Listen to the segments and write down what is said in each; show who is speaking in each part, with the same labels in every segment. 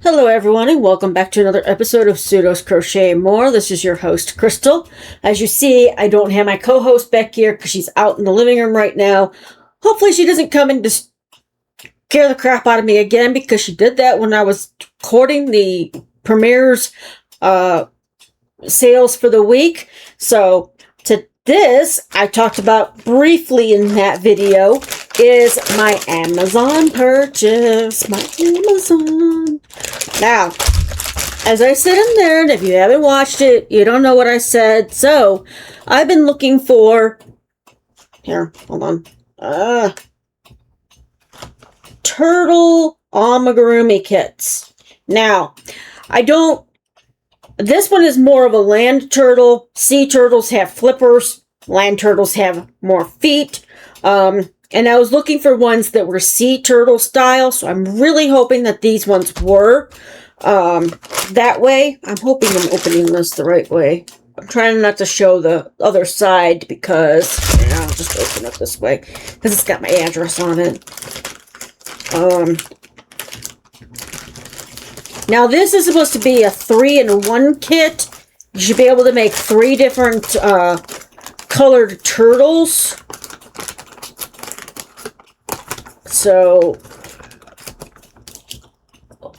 Speaker 1: Hello everyone and welcome back to another episode of Pseudos Crochet More. This is your host Crystal. As you see, I don't have my co-host back here because she's out in the living room right now. Hopefully she doesn't come and just scare the crap out of me again, because she did that when I was recording the Premier's sales for the week. So to this, I talked about briefly in that video, is my Amazon purchase. My Amazon. Now, as I said in there, and if you haven't watched it, you don't know what I said. So, I've been looking for... Here, hold on. Turtle amigurumi kits. Now, I don't... This one is more of a land turtle. Sea turtles have flippers. Land turtles have more feet. And I was looking for ones that were sea turtle style, so I'm really hoping that these ones were that way. I'm hoping I'm opening this the right way. I'm trying not to show the other side because, I'll just open it this way because it's got my address on it. Now this is supposed to be a 3-in-1 kit. You should be able to make 3 different colored turtles. So,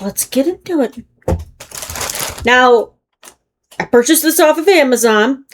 Speaker 1: let's get into it. Now, I purchased this off of Amazon.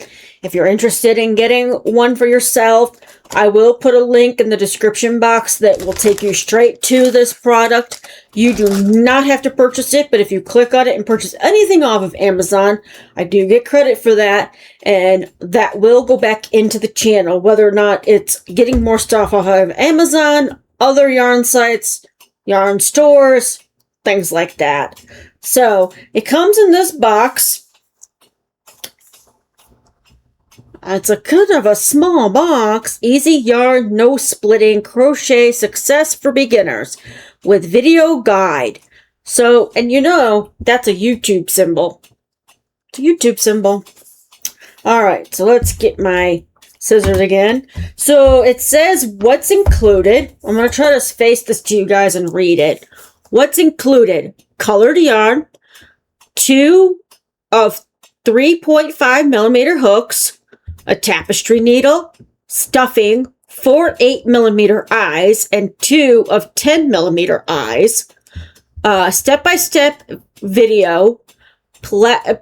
Speaker 1: If you're interested in getting one for yourself, I will put a link in the description box that will take you straight to this product. You do not have to purchase it, but if you click on it and purchase anything off of Amazon, I do get credit for that, and that will go back into the channel, whether or not it's getting more stuff off of Amazon, other yarn sites, yarn stores, things like that. So, it comes in this box. It's a kind of a small box. Easy yarn, no splitting, crochet success for beginners with video guide. So, and you know, that's a YouTube symbol. It's a YouTube symbol. Alright, so let's get my scissors again. So it says what's included. I'm going to try to face this to you guys and read it. What's included? Colored yarn, 2 of 3.5 millimeter hooks, a tapestry needle, stuffing, 4 8mm eyes, and 2 of 10 millimeter eyes, step-by-step video,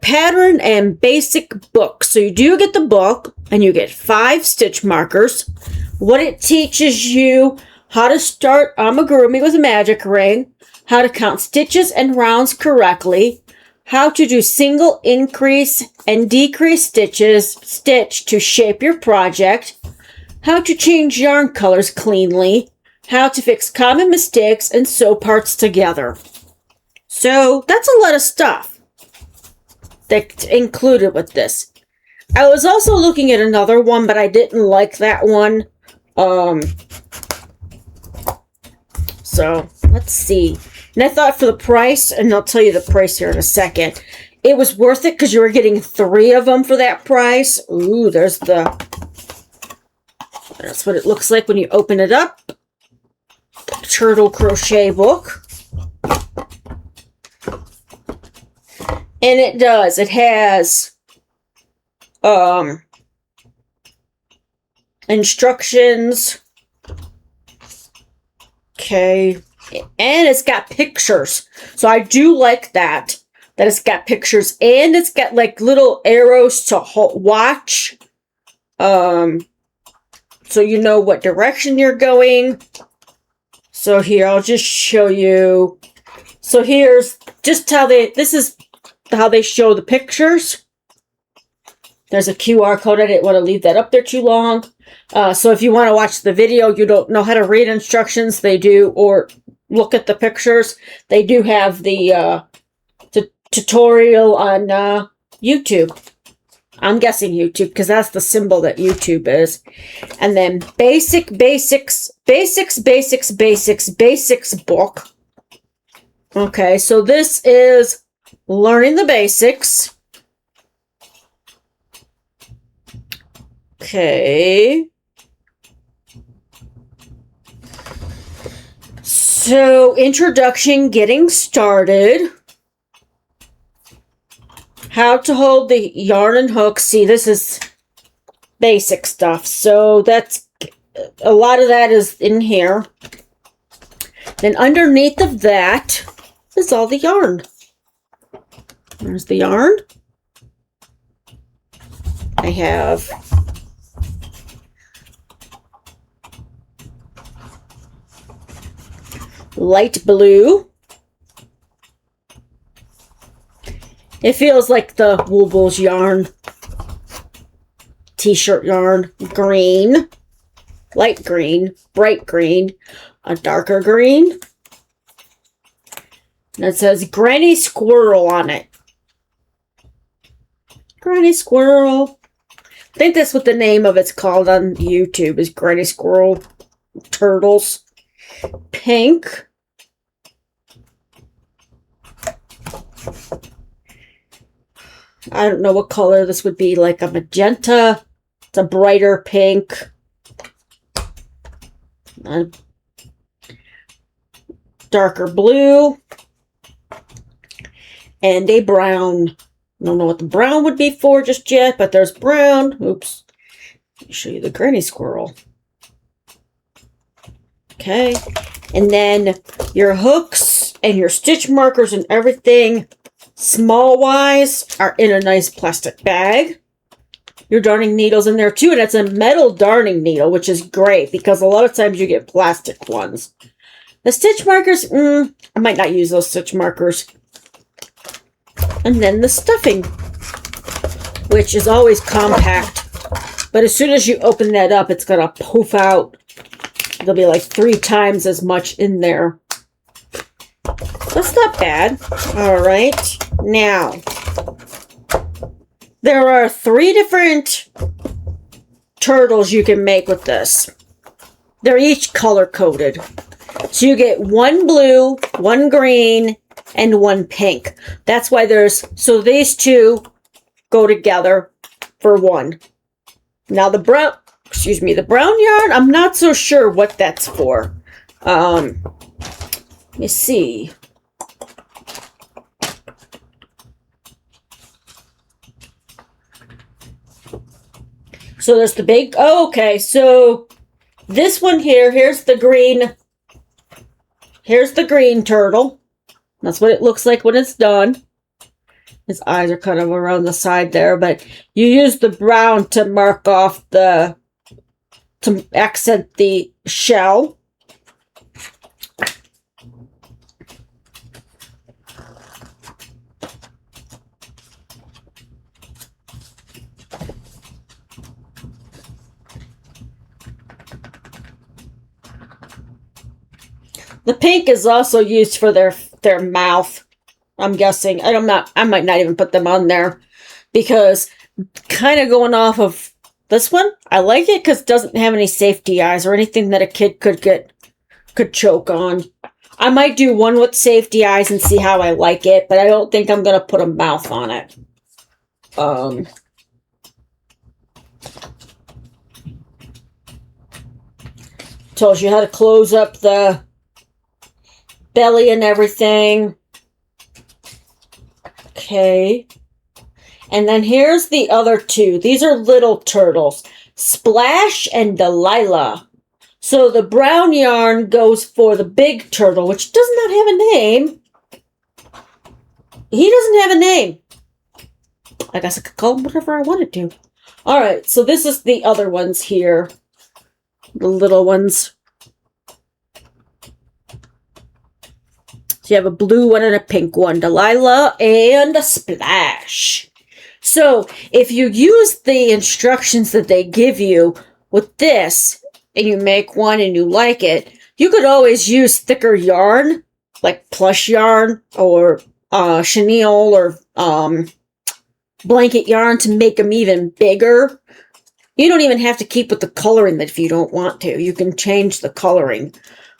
Speaker 1: pattern, and basic book. So you do get the book, and you get 5 stitch markers. What it teaches you: how to start amigurumi with a magic ring, how to count stitches and rounds correctly, how to do single increase and decrease stitch to shape your project, how to change yarn colors cleanly, how to fix common mistakes and sew parts together. So that's a lot of stuff that's included with this. I was also looking at another one, but I didn't like that one. So let's see. And I thought for the price, and I'll tell you the price here in a second, it was worth it because you were getting 3 of them for that price. Ooh, that's what it looks like when you open it up. Turtle crochet book. And it does. It has instructions. Okay. And it's got pictures. So I do like that it's got pictures. And it's got like little arrows to watch. So you know what direction you're going. So here, I'll just show you. So here's just how this is how they show the pictures. There's a QR code. I didn't want to leave that up there too long. So if you want to watch the video, you don't know how to read instructions, they do, or look at the pictures, they do have the tutorial on YouTube. I'm guessing YouTube because that's the symbol that YouTube is. And then basics book. Okay, so this is learning the basics. Okay. So, introduction, getting started. How to hold the yarn and hook. See, this is basic stuff. So, that's a lot of that is in here. Then underneath of that is all the yarn. There's the yarn. I have light blue. It feels like the Woolbulls yarn. T-shirt yarn. Green. Light green. Bright green. A darker green. And it says Granny Squirrel on it. Granny Squirrel. I think that's what the name of it's called on YouTube, is Granny Squirrel Turtles. Pink. I don't know what color this would be, like a magenta. It's a brighter pink. A darker blue. And a brown. I don't know what the brown would be for just yet, but there's brown. Oops. Let me show you the Granny Squirrel. Okay. And then your hooks and your stitch markers and everything, small wise, are in a nice plastic bag. Your darning needle's in there too, and it's a metal darning needle, which is great because a lot of times you get plastic ones. The stitch markers, I might not use those stitch markers. And then the stuffing, which is always compact. But as soon as you open that up, it's going to poof out. There'll be like 3 times as much in there. That's not bad. All right. Now, there are 3 different turtles you can make with this. They're each color-coded. So you get 1 blue, 1 green, and 1 pink. That's why so these 2 go together for 1. Now the brown yarn, I'm not so sure what that's for. Let me see. So there's the big, okay, so this one here, here's the green turtle. That's what it looks like when it's done. His eyes are kind of around the side there, but you use the brown to mark off to accent the shell. The pink is also used for their mouth, I'm guessing. I might not even put them on there because kind of going off of this one, I like it because it doesn't have any safety eyes or anything that a kid could choke on. I might do one with safety eyes and see how I like it, but I don't think I'm going to put a mouth on it. Tells you how to close up the belly and everything. Okay. And then here's the other 2. These are little turtles. Splash and Delilah. So the brown yarn goes for the big turtle, which does not have a name. He doesn't have a name. I guess I could call him whatever I wanted to. Alright, so this is the other ones here. The little ones. So you have a blue one and a pink one. Delilah and a Splash. So if you use the instructions that they give you with this, and you make one and you like it, you could always use thicker yarn, like plush yarn or chenille or blanket yarn to make them even bigger. You don't even have to keep with the coloring if you don't want to. You can change the coloring.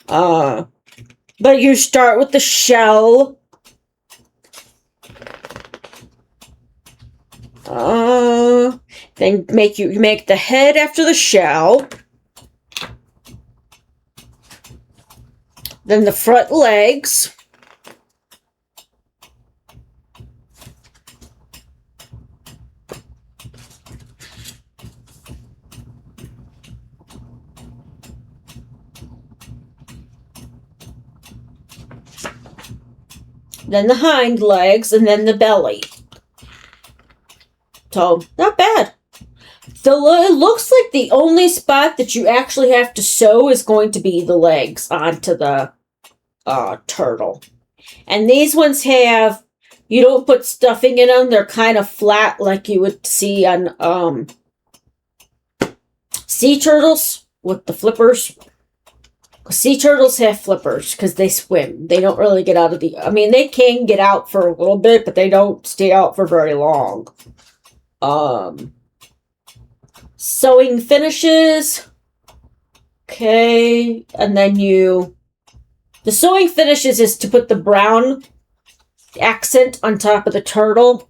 Speaker 1: But you start with the shell. Then you make the head after the shell. Then the front legs. Then the hind legs, and then the belly. So, not bad. It looks like the only spot that you actually have to sew is going to be the legs onto the turtle. And these ones have, you don't put stuffing in them. They're kind of flat like you would see on sea turtles with the flippers. Sea turtles have flippers because they swim. They don't really get out of the... I mean, they can get out for a little bit, but they don't stay out for very long. Sewing finishes. Okay. And then the sewing finishes is to put the brown accent on top of the turtle.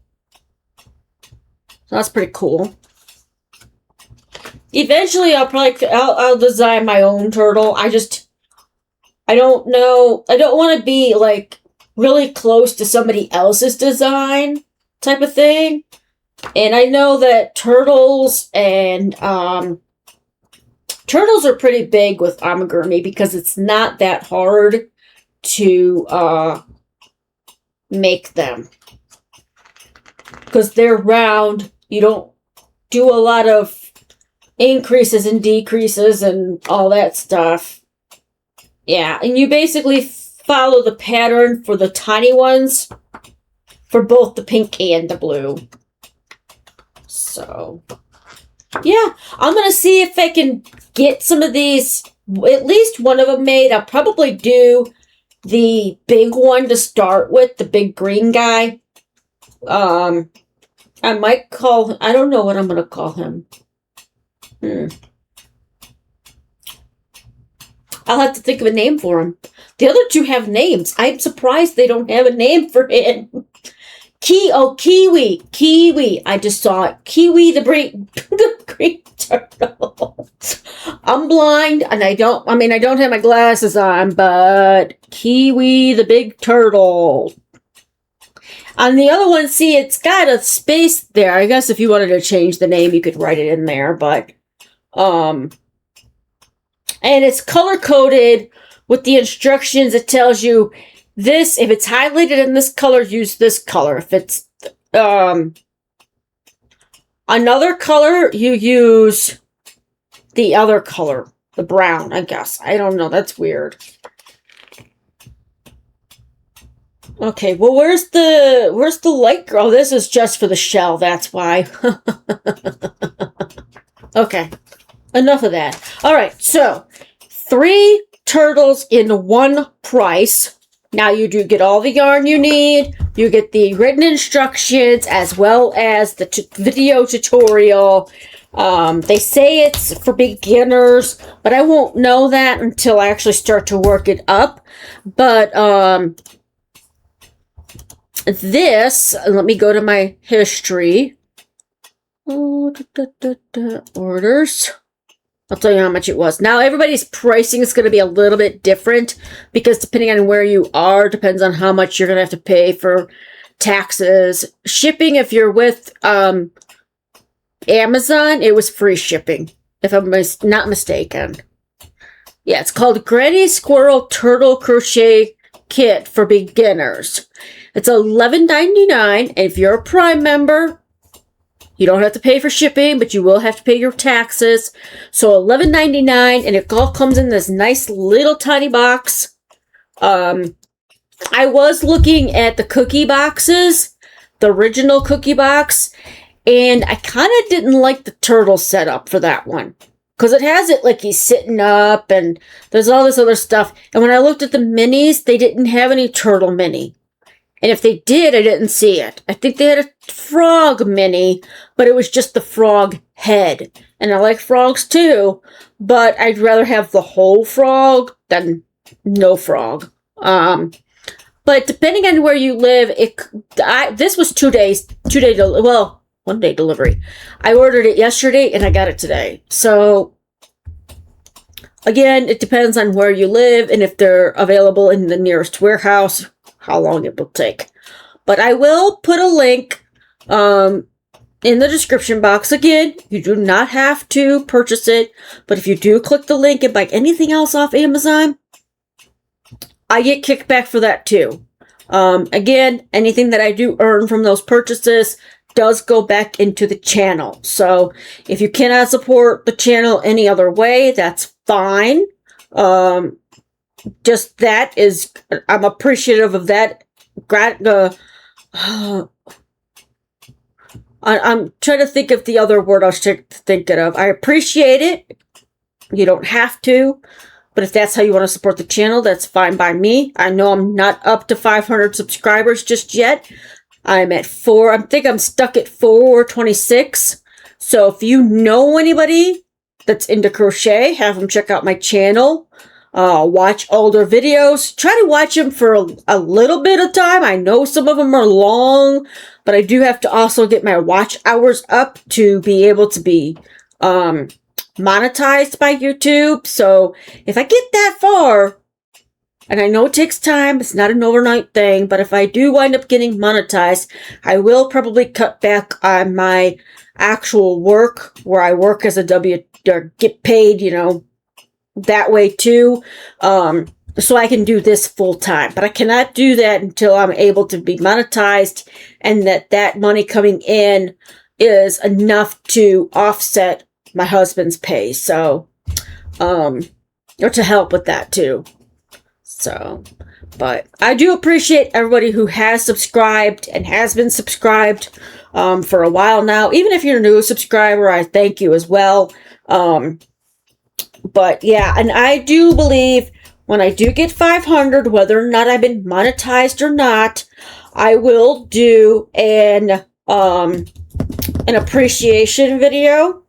Speaker 1: So that's pretty cool. Eventually, I'll design my own turtle. I don't know. I don't want to be like really close to somebody else's design type of thing. And I know that turtles are pretty big with amigurumi because it's not that hard to make them. Because they're round. You don't do a lot of increases and decreases and all that stuff. Yeah, and you basically follow the pattern for the tiny ones for both the pink and the blue. So, yeah, I'm going to see if I can get some of these, at least one of them made. I'll probably do the big one to start with, the big green guy. I might I don't know what I'm going to call him. I'll have to think of a name for him. The other two have names. I'm surprised they don't have a name for him. Kiwi. Kiwi. I just saw it. Kiwi the green turtle. I'm blind and I don't have my glasses on, but Kiwi the big turtle. On the other one, see, it's got a space there. I guess if you wanted to change the name, you could write it in there, but and it's color-coded with the instructions. It tells you this, if it's highlighted in this color, use this color. If it's another color, you use the other color, the brown, I guess. I don't know. That's weird. Okay, well, where's the light girl? This is just for the shell, that's why. Okay, enough of that. All right, so 3 turtles in one price. Now you do get all the yarn you need. You get the written instructions as well as the video tutorial. They say it's for beginners, but I won't know that until I actually start to work it up. But this, let me go to my history. Orders. I'll tell you how much it was. Now, everybody's pricing is going to be a little bit different because depending on where you are, depends on how much you're going to have to pay for taxes. Shipping, if you're with Amazon, it was free shipping, if I'm not mistaken. Yeah, it's called Granny Squirrel Turtle Crochet Kit for Beginners. It's $11.99, and if you're a Prime member, you don't have to pay for shipping, but you will have to pay your taxes. So $11.99, and it all comes in this nice little tiny box. I was looking at the cookie boxes, the original cookie box, and I kind of didn't like the turtle setup for that one. Because it has it like he's sitting up, and there's all this other stuff. And when I looked at the minis, they didn't have any turtle mini. And if they did, I didn't see it. I think they had a frog mini, but it was just the frog head. And I like frogs too, but I'd rather have the whole frog than no frog. But depending on where you live, this was 1 day delivery. I ordered it yesterday and I got it today. So again, it depends on where you live and if they're available in the nearest warehouse, how long it will take. But I will put a link in the description box. Again, you do not have to purchase it, but if you do click the link and buy anything else off Amazon, I get kickback for that too. Again, anything that I do earn from those purchases does go back into the channel. So if you cannot support the channel any other way, that's fine. Just that is, I'm appreciative of that. I'm trying to think of the other word I was thinking of. I appreciate it. You don't have to, but if that's how you want to support the channel, that's fine by me. I know I'm not up to 500 subscribers just yet. I'm at 4. I think I'm stuck at 426. So if you know anybody that's into crochet, have them check out my channel. Watch older videos. Try to watch them for a little bit of time. I know some of them are long, but I do have to also get my watch hours up to be able to be monetized by YouTube. So if I get that far, and I know it takes time, it's not an overnight thing, but if I do wind up getting monetized, I will probably cut back on my actual work where I work as a or get paid, you know, that way too, so I can do this full time. But I cannot do that until I'm able to be monetized and that money coming in is enough to offset my husband's pay. So, or to help with that too. So, but I do appreciate everybody who has subscribed and has been subscribed for a while now. Even if you're a new subscriber, I thank you as well. But yeah, and I do believe when I do get 500, whether or not I've been monetized or not, I will do an appreciation video.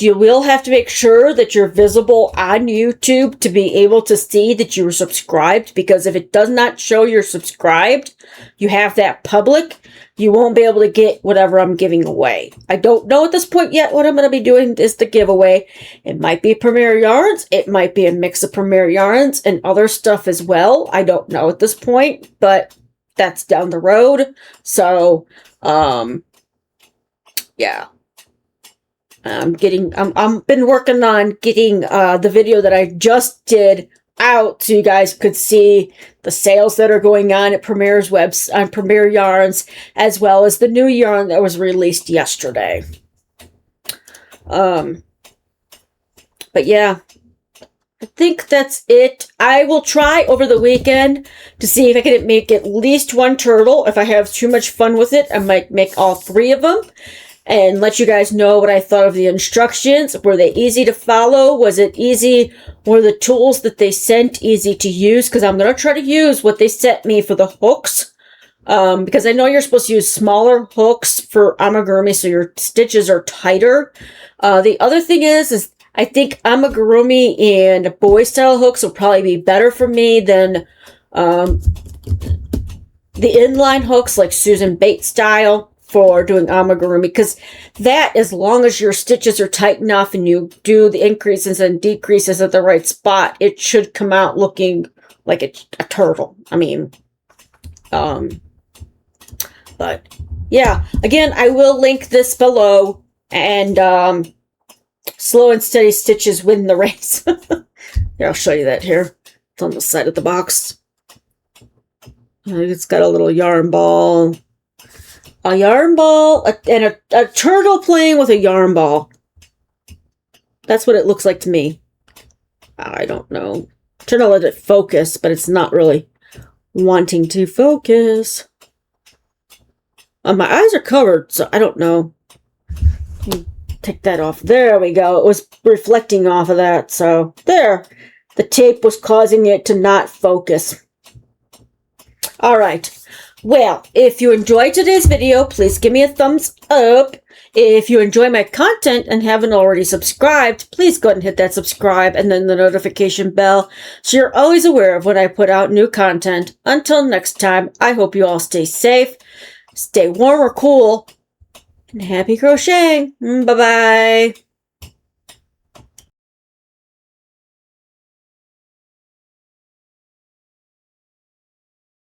Speaker 1: You will have to make sure that you're visible on YouTube to be able to see that you were subscribed, because if it does not show you're subscribed, you have that public, you won't be able to get whatever I'm giving away. I don't know at this point yet what I'm going to be doing is the giveaway. It might be Premier Yarns. It might be a mix of Premier Yarns and other stuff as well. I don't know at this point, but that's down the road. So, yeah. I've been working on getting the video that I just did out so you guys could see the sales that are going on at Premier's on Premier Yarns, as well as the new yarn that was released yesterday. But yeah, I think that's it. I will try over the weekend to see if I can make at least one turtle. If I have too much fun with it, I might make all 3 of them. And let you guys know what I thought of the instructions. Were they easy to follow? Was it easy? Were the tools that they sent easy to use? Because I'm going to try to use what they sent me for the hooks. Because I know you're supposed to use smaller hooks for amigurumi so your stitches are tighter. The other thing is I think amigurumi and boy style hooks will probably be better for me than the inline hooks like Susan Bates style for doing amigurumi, because that, as long as your stitches are tight enough and you do the increases and decreases at the right spot, it should come out looking like a turtle. I mean, but yeah, again, I will link this below, and slow and steady stitches win the race. Here, I'll show you that here. It's on the side of the box. It's got a little yarn ball. A yarn ball, and a turtle playing with a yarn ball. That's what it looks like to me. I don't know. I'm trying to let it focus, but it's not really wanting to focus. My eyes are covered, so I don't know. Take that off. There we go. It was reflecting off of that, so there. The tape was causing it to not focus. All right. Well, if you enjoyed today's video, please give me a thumbs up. If you enjoy my content and haven't already subscribed, please go ahead and hit that subscribe and then the notification bell so you're always aware of when I put out new content. Until next time, I hope you all stay safe, stay warm or cool, and happy crocheting. Bye-bye.